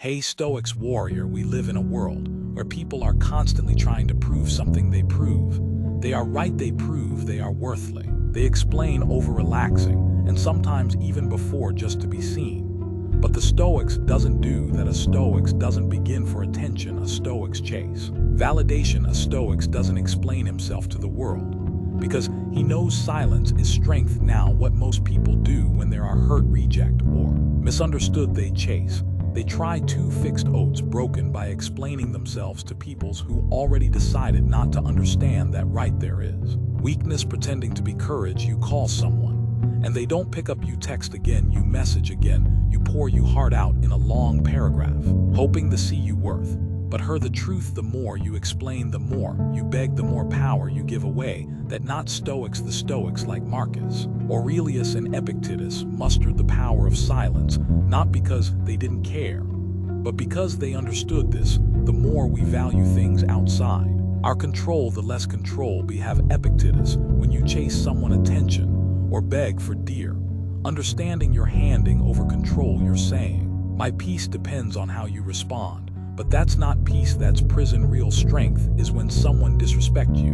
Hey Stoics warrior, we live in a world where people are constantly trying to prove something they prove. They are right, they prove they are worthly. They explain over-relaxing, and sometimes even before just to be seen. But the Stoics doesn't do that. A Stoics doesn't begin for attention, a Stoics chase validation. A Stoics doesn't explain himself to the world, because he knows silence is strength. Now, what most people do when there are hurt, reject, or misunderstood, they chase. They try to fix oats broken by explaining themselves to peoples who already decided not to understand that right there is weakness pretending to be courage. You call someone, and they don't pick up. You text again, you message again, you pour your heart out in a long paragraph, hoping to see you worth. But her the truth, the more you explain, the more you beg, the more power you give away. That not Stoics. The Stoics, like Marcus Aurelius and Epictetus, mustered the power of silence, not because they didn't care, but because they understood this. The more we value things outside our control, the less control we have. Epictetus, when you chase someone attention or beg for dear understanding, you're handing over control. You're saying, my peace depends on how you respond. But that's not peace, that's prison. Real strength is when someone disrespects you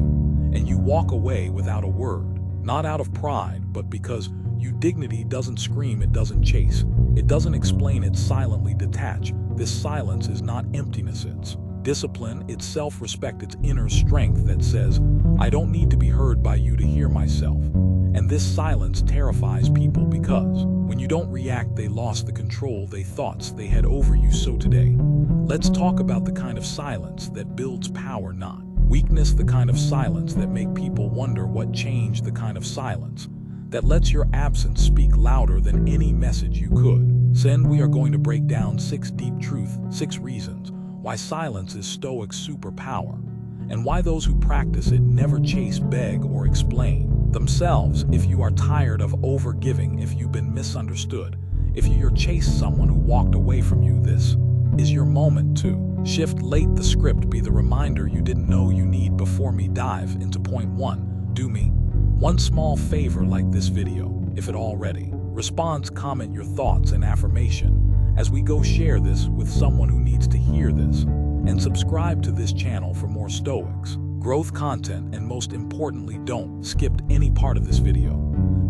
and you walk away without a word, not out of pride, but because your dignity doesn't scream, it doesn't chase, it doesn't explain, it's silently detached. This silence is not emptiness, it's discipline, it's self-respect, it's inner strength that says, I don't need to be heard by you to hear myself. And this silence terrifies people because when you don't react, they lost the control they thought they had over you. So today, let's talk about the kind of silence that builds power, not weakness. The kind of silence that make people wonder what changed. The kind of silence that lets your absence speak louder than any message you could send. We are going to break down 6 deep truths, 6 reasons why silence is Stoic superpower, and why those who practice it never chase, beg, or explain themselves. If you are tired of overgiving, if you've been misunderstood, if you're chased someone who walked away from you, this is your moment to shift. Late the script, be the reminder you didn't know you need. Before me dive into point 1, do me one small favor, like this video if it already responds, comment your thoughts and affirmation as we go. Share this with someone who needs to hear this, and subscribe to this channel for more Stoics growth content. And most importantly, don't skip any part of this video,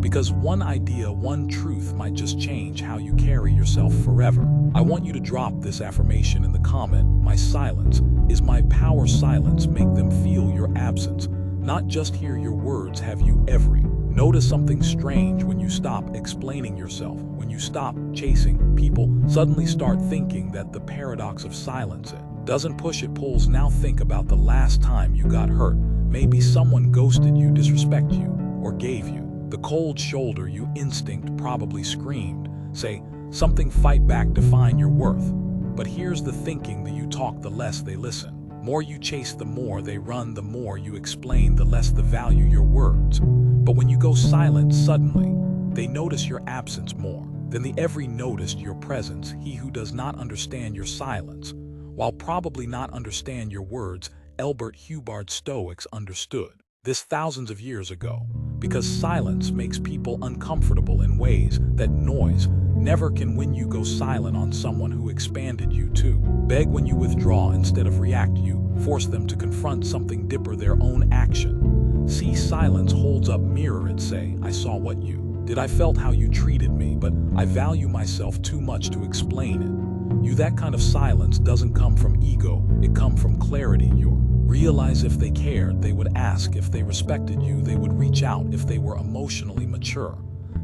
because one idea, one truth might just change how you carry yourself forever. I want you to drop this affirmation in the comment. My silence is my power. Silence make them feel your absence, not just hear your words. Have you ever noticed something strange? When you stop explaining yourself, when you stop chasing, people suddenly start thinking that the paradox of silence, it doesn't push, it pulls. Now think about the last time you got hurt. Maybe someone ghosted you, disrespected you, or gave you the cold shoulder. Your instinct probably screamed, say something, fight back, define your worth. But here's the thinking: the you talk, the less they listen. More you chase, the more they run. The more you explain, the less they value your words. But when you go silent, suddenly they notice your absence more than they ever noticed your presence. He who does not understand your silence, while probably not understand your words. Albert Hubbard. Stoics understood this thousands of years ago, because silence makes people uncomfortable in ways that noise never can. When you go silent on someone who expanded you to beg, when you withdraw instead of react, you force them to confront something deeper, their own action. See, silence holds up mirror. It say, I saw what you did, I felt how you treated me, but I value myself too much to explain it. You, that kind of silence doesn't come from ego, it come from clarity. You realize if they cared, they would ask. If they respected you, they would reach out. If they were emotionally mature,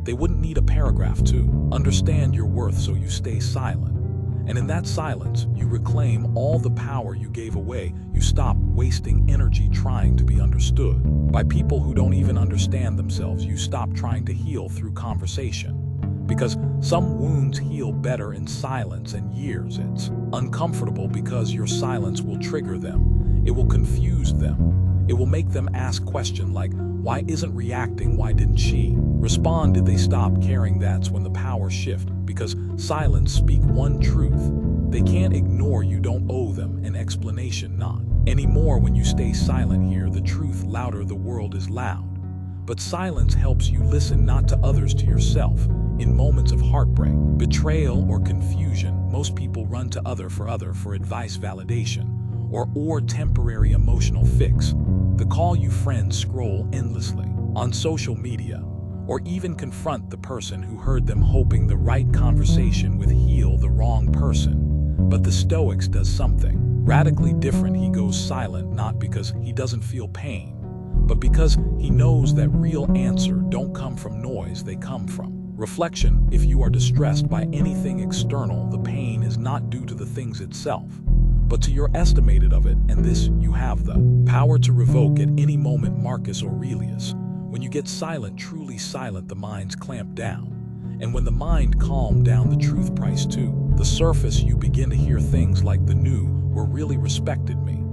they wouldn't need a paragraph to understand your worth. So you stay silent, and in that silence, you reclaim all the power you gave away. You stop wasting energy trying to be understood by people who don't even understand themselves. You stop trying to heal through conversation, because some wounds heal better in silence. And years, it's uncomfortable because your silence will trigger them. It will confuse them. It will make them ask questions like, why isn't reacting? Why didn't she respond? Did they stop caring? That's when the power shift, because silence speak one truth they can't ignore. You don't owe them an explanation, not anymore. When you stay silent, hear the truth louder. The world is loud, But silence helps you listen not to others, to yourself. In moments of heartbreak, betrayal, or confusion, most people run to other for advice, validation, or temporary emotional fix. They call you friends, scroll endlessly on social media, or even confront the person who heard them, hoping the right conversation would heal the wrong person. But the Stoics does something radically different. He goes silent, not because he doesn't feel pain, but because he knows that real answers don't come from noise, they come from reflection. If you are distressed by anything external, the pain is not due to the things itself, but to your estimate of it, and this you have the power to revoke at any moment. Marcus Aurelius. When you get silent, truly silent, the mind's clamped down. And when the mind calmed down, the truth price too. The surface, you begin to hear things like the new were really respected me.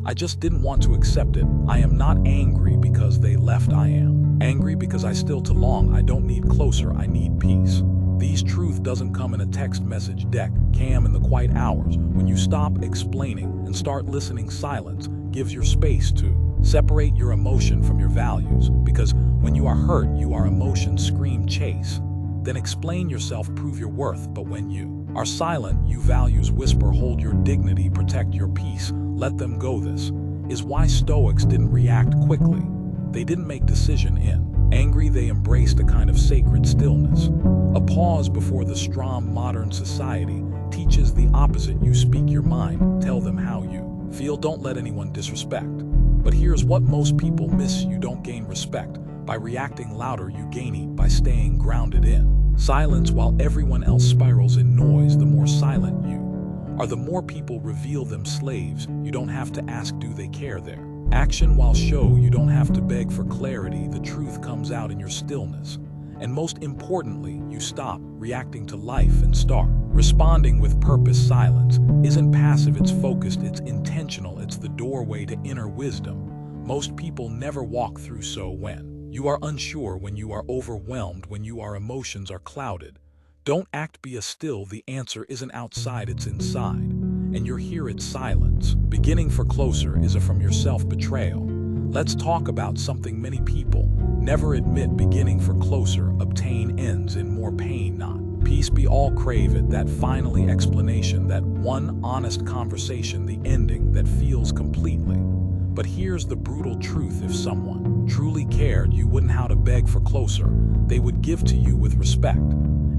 I just didn't want to accept it. I am not angry because they left. I am angry because I still too long. I don't need closer, I need peace. These truth doesn't come in a text message deck. Cam in the quiet hours, when you stop explaining and start listening. Silence gives your space to separate your emotion from your values, because when you are hurt, your emotions scream chase. Then explain yourself, prove your worth. But when you are silent, you values whisper, hold your dignity, protect your peace, let them go. This is why Stoics didn't react quickly. They didn't make decision in angry, they embraced a kind of sacred stillness. A pause before the storm. Modern society teaches the opposite. You speak your mind, tell them how you feel, don't let anyone disrespect. But here's what most people miss: you don't gain respect by reacting louder, you gain it by staying grounded in silence. While everyone else spirals in noise, the more silent you are, the more people reveal them slaves. You don't have to ask, do they care? Their action while show. You don't have to beg for clarity, the truth comes out in your stillness. And most importantly, you stop reacting to life and start responding with purpose. Silence isn't passive, it's focused, it's intentional, it's the doorway to inner wisdom most people never walk through. So when you are unsure, when you are overwhelmed, when your emotions are clouded, don't act, be still. The answer isn't outside, it's inside. And you're here, it's silence. Beginning for closer is from your self-betrayal. Let's talk about something many people never admit. Beginning for closer, obtain ends in more pain, not peace. We all crave it, that finally explanation, that one honest conversation, the ending that feels completely. But here's the brutal truth: if someone truly cared, you wouldn't have to beg for closer. They would give to you with respect.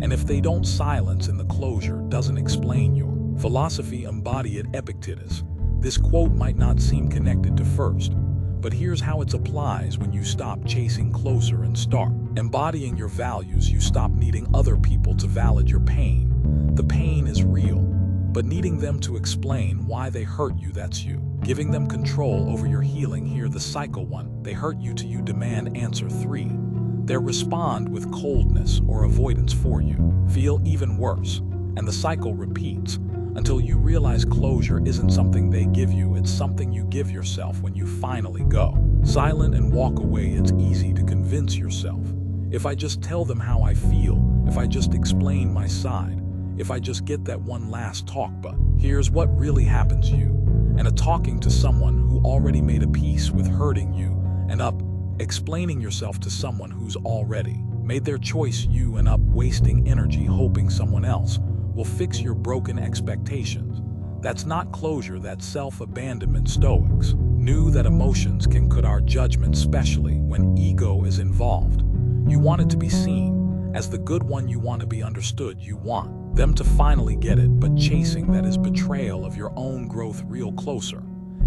And if they don't, silence in the closure doesn't explain your philosophy. Embody it. Epictetus. This quote might not seem connected to first, but here's how it applies. When you stop chasing closer and start embodying your values, you stop needing other people to validate your pain. The pain is real, but needing them to explain why they hurt you, that's you giving them control over your healing. Here the cycle: 1, they hurt you, 2, you demand answer, 3, they respond with coldness or avoidance. 4, you feel even worse, and the cycle repeats until you realize closure isn't something they give you, it's something you give yourself. When you finally go silent and walk away, it's easy to convince yourself, if I just tell them how I feel, if I just explain my side, if I just get that one last talk. But here's what really happens: you and talking to someone who already made a peace with hurting you, and explaining yourself to someone who's already made their choice. You end up wasting energy hoping someone else will fix your broken expectations. That's not closure, that's self-abandonment. Stoics knew that emotions can cut our judgment, especially when ego is involved. You want it to be seen as the good one, you want to be understood, you want them to finally get it, but chasing that is betrayal of your own growth. Real closer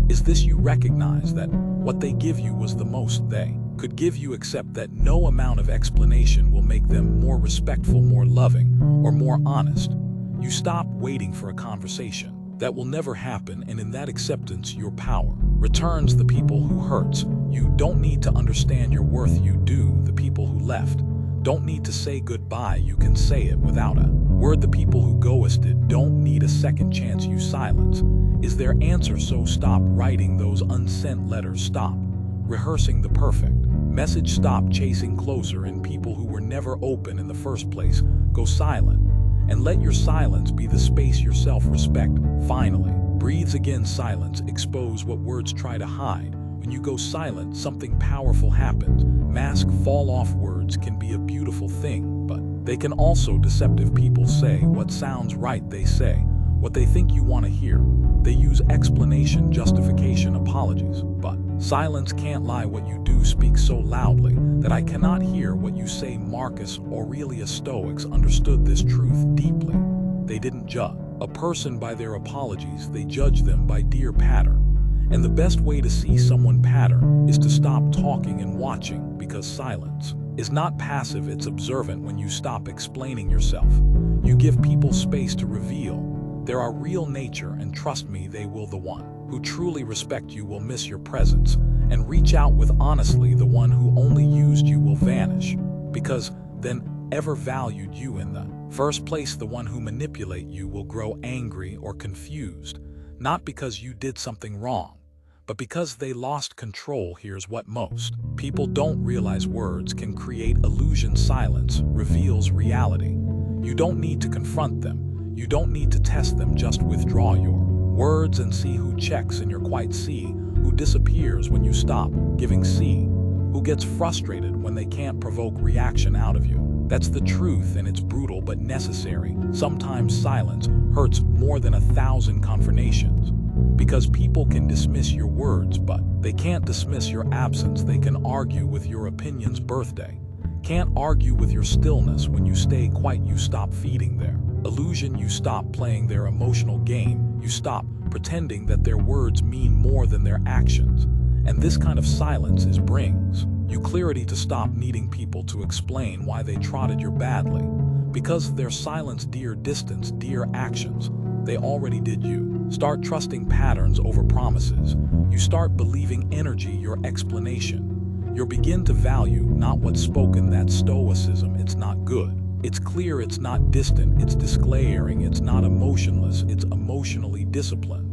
is this: you recognize that what they give you was the most they could give you, except that no amount of explanation will make them more respectful, more loving, or more honest. You stop waiting for a conversation that will never happen, and in that acceptance, your power returns. The people who hurts you don't need to understand your worth, you do. The people who left don't need to say goodbye, you can say it without a word. The people who ghosted don't need a second chance, you silence is their answer. So stop writing those unsent letters, stop rehearsing the perfect message, stop chasing closer in people who were never open in the first place. Go silent and let your silence be the space your self-respect finally breathes again. Silence expose what words try to hide. When When you go silent, something powerful happens. Mask fall-off words can be a beautiful thing, but they can also deceptive. People say what sounds right, they say what they think you want to hear. They use explanation, justification, apologies. But silence can't lie. What you do speaks so loudly that I cannot hear what you say. Marcus Aurelius. Stoics understood this truth deeply. They didn't judge a person by their apologies, they judge them by their pattern. And the best way to see someone pattern is to stop talking and watching, because silence is not passive, it's observant. When you stop explaining yourself, you give people space to reveal their real nature, and trust me, they will. The one who truly respect you will miss your presence and reach out with honestly. The one who only used you will vanish, because then ever valued you in the first place. The one who manipulate you will grow angry or confused, not because you did something wrong, but because they lost control. Here's what most people don't realize: words can create illusion. Silence reveals reality. You don't need to confront them. You don't need to test them. Just withdraw your words and see who checks, and you're quite see who disappears when you stop giving. See who gets frustrated when they can't provoke reaction out of you. That's the truth, and it's brutal but necessary. Sometimes silence hurts more than 1,000 confrontations, because people can dismiss your words, but they can't dismiss your absence. They can argue with your opinion's birthday, can't argue with your stillness. When you stay quiet, you stop feeding their illusion. You stop playing their emotional game. You stop pretending that their words mean more than their actions. And this kind of silence brings you clarity to stop needing people to explain why they trotted you badly, because their silence, dear distance, dear actions, they already did. You start trusting patterns over promises. You start believing energy, your explanation. You begin to value not what's spoken. That's stoicism. It's not good, it's clear, it's not distant, it's declaring, it's not emotionless, it's emotionally disciplined.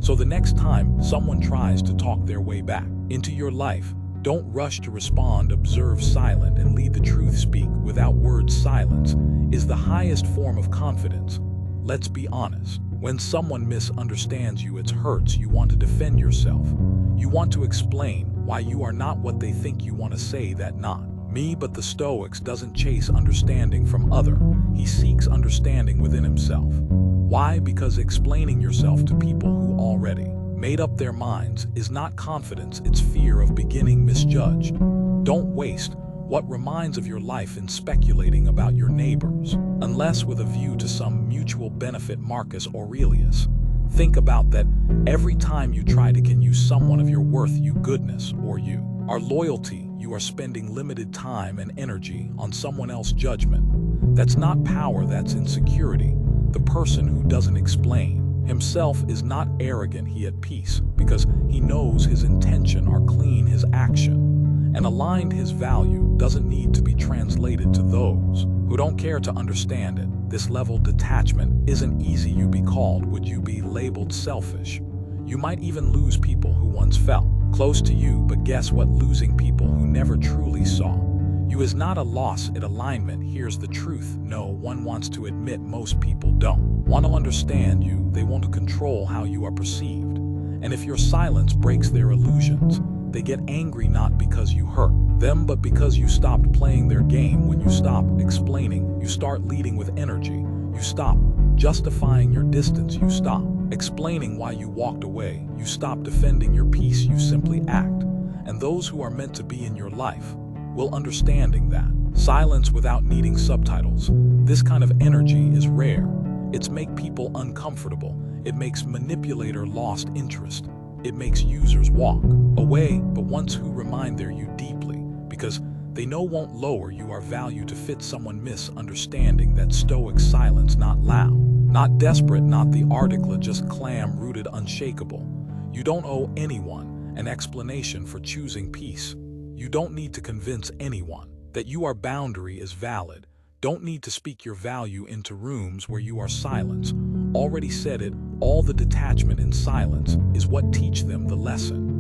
So the next time someone tries to talk their way back into your life, don't rush to respond. Observe, silent, and lead the truth. Speak without words. Silence is the highest form of confidence. Let's be honest. When someone misunderstands you, it hurts. You want to defend yourself. You want to explain why you are not what they think you want to say. That not me, but the Stoics doesn't chase understanding from other. He seeks understanding within himself. Why? Because explaining yourself to people who already made up their minds is not confidence, it's fear of beginning misjudged. Don't waste what reminds of your life in speculating about your neighbors, unless with a view to some mutual benefit. Marcus Aurelius. Think about that. Every time you try to can use someone of your worth, you goodness, or you are loyalty, you are spending limited time and energy on someone else's judgment. That's not power, that's insecurity. The person who doesn't explain himself is not arrogant, he at peace, because he knows his intention are clean, his action and aligned. His value doesn't need to be translated to those who don't care to understand it. This level detachment isn't easy. You be called, would you be labeled selfish? You might even lose people who once felt close to you, but guess what? Losing people who never truly saw you is not a loss, it alignment. Here's the truth no one wants to admit. Most people don't want to understand you, they want to control how you are perceived. And if your silence breaks their illusions, they get angry, not because you hurt them, but because you stopped playing their game. When you stop explaining, you start leading with energy. You stop justifying your distance. You stop explaining why you walked away. You stop defending your peace. You simply act. And those who are meant to be in your life will understanding that. Silence without needing subtitles. This kind of energy is rare. It's make people uncomfortable. It makes manipulator lost interest. It makes users walk away, but ones who remind their you deeply, because they know won't lower you are value to fit someone. Misunderstanding that Stoic silence, not loud, not desperate, not the article, just clam rooted, unshakable. You don't owe anyone an explanation for choosing peace. You don't need to convince anyone that your boundary is valid. Don't need to speak your value into rooms where you are silence. Already said it, all the detachment in silence is what teach them the lesson.